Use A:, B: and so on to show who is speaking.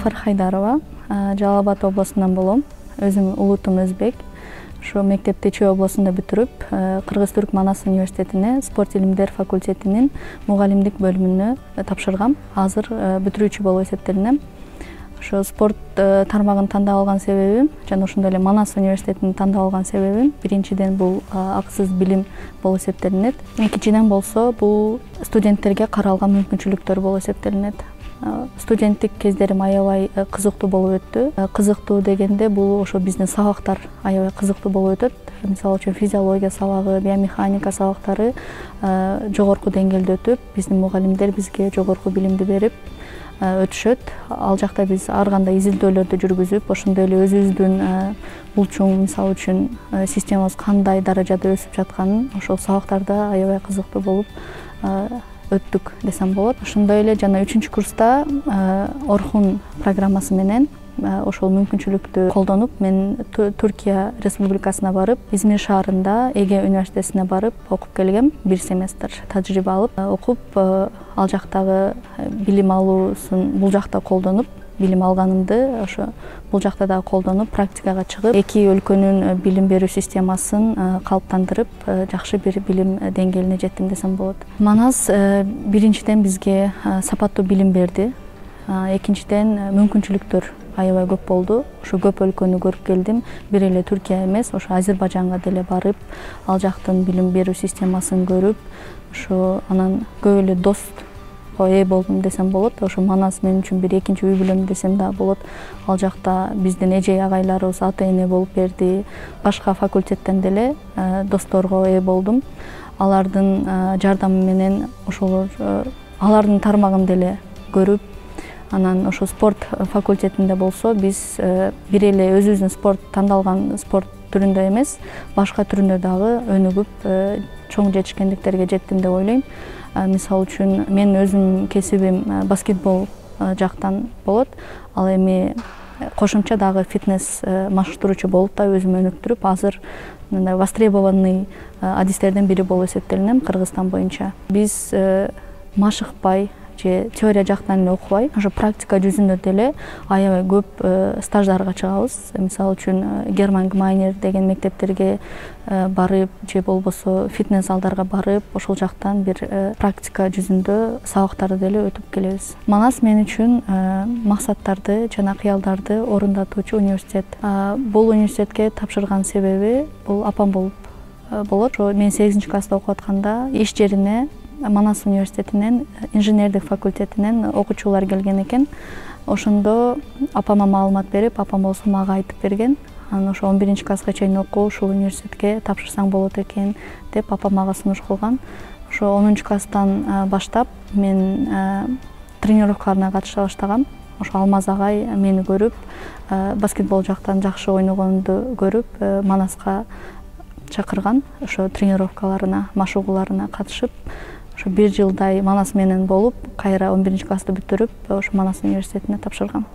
A: Зафар Хайдарова, Жалал-Абад областынан болом. Өзүм улутум өзбек. Ошо мектепти Чүй областында бүтүрүп, Кыргыз-Түрк Манас университетине спорт илимдер факультетинин мугалимдик бөлүмүнө тапшыргам. Азыр бүтүрүүчү болуп эсептелинем. Ошо спорт тармагын тандап алган себебим жана ошондой эле Манас университетин тандап алган себебим биринчиден бул акысыз билим болуп эсептелинет. Экинчиден болсо бул студенттерге каралган мүмкүнчүлүктөр болуп эсептелинет. Студенттик кездерим аябай кызыктуу болуп өттү. Кызыктуу дегенде бул ошо биздин сабактар аябай кызыктуу болуп өтөт. Мисалы үчүн физиология сабагы, биомеханика сабактары жогорку деңгээлде өтүп, биздин мугалимдер бизге жогорку билимди берип өтүшөт. Ал жакта биз ар кандай изилдөөлөрдү жүргүзүп, ошондой эле өзүбүздүн булчуң, мисалы үчүн системабыз кандай даражада өсүп жатканын ошол сабактарда аябай кызыктуу болуп өттүк десем болот. Ошондой эле жана 3-курста Орхун программасы менен ошол мүмкүнчүлүктү колдонуп, мен Түркия Республикасына барып, Измир шаарында Эге университетине барып окуп келгем. 1 семестр тажрыйба алып, окуп, ал жактагы билим алуусун бул жакта колдонуп, билим алганымды ошо бул жакта да колдонуп, практикага чыгып, эки өлкөнүн билим берүү системасын калыптандырып, жакшы бир билим деңгээлине жеттим десем болот. Манас биринчиден бизге сапаттуу билим берди. Экинчиден мүмкүнчүлүктөр аябай көп болду. Ошо көп өлкөнү көрүп келдим. Бир эле Түркия эмес, ошо Азербайжанга деле барып, ал жактын билим берүү системасын көрүп, ошо анан көп эле достко ээ болдум десем болот. Ошо Манас мен үчүн бир экинчи үй бүлөм десем да болот. Ал жакта биздин эже агайларыбыз ата-эне болуп берди. Башка факультеттен деле досторго ээ болдум. Алардын жардамы менен ошол алардын тармагын деле көрүп, анан ошо спорт факультетинде болсо биз бир эле өзүбүздүн спорт тандалган спорт түрүндө эмес, башка түрүндө дагы өнүгүп, чоң жетишкендиктерге жеттим деп ойлойм. Мисалы үчүн мен өзүмдүн кесибим баскетбол жактан болот. Ал эми кошумча дагы фитнес машыктыруучу болуп да өзүмү өнүктүрүп, азыр мындай востребованный адистерден бири болуп эсептелинем Кыргызстан боюнча. Биз машыкпай же теория жактан эле окубай, ошо практика жүзүндө деле аябай көп стаждарга чыгабыз. Мисалы үчүн Герман Гмайнер деген мектептерге барып, же болбосо фитнес залдарга барып, ошол жактан бир практика жүзүндө сабактарды деле өтүп келебиз. Манас мен үчүн максаттарды жана кыялдарды орундатуучу университет. Бул университетке тапшырган себеби бул апам болот. Мен 8-класста окуп атканда иш жерине Манас университетинен инженердик факультетинен окуучулар келген экен. Ошондо апама маалымат берип, апам болсо мага айтып берген. Анан ошо 11-класска чейин окуу, ушул университетке тапшырсаң болот экен деп апам мага сунуш кылган. Ошо 10-класстан баштап мен тренировкаларына катыша баштагам. Ошо Алмаз агай мени көрүп, баскетбол жактан жакшы ойногонумду көрүп, Манаска чакырган. Ошо тренировкаларына, машыгууларына катышып, ошо 1 жылдай Манас менен болуп, кайра 11-классты бүтүрүп, ошо Манас университетине тапшыргам.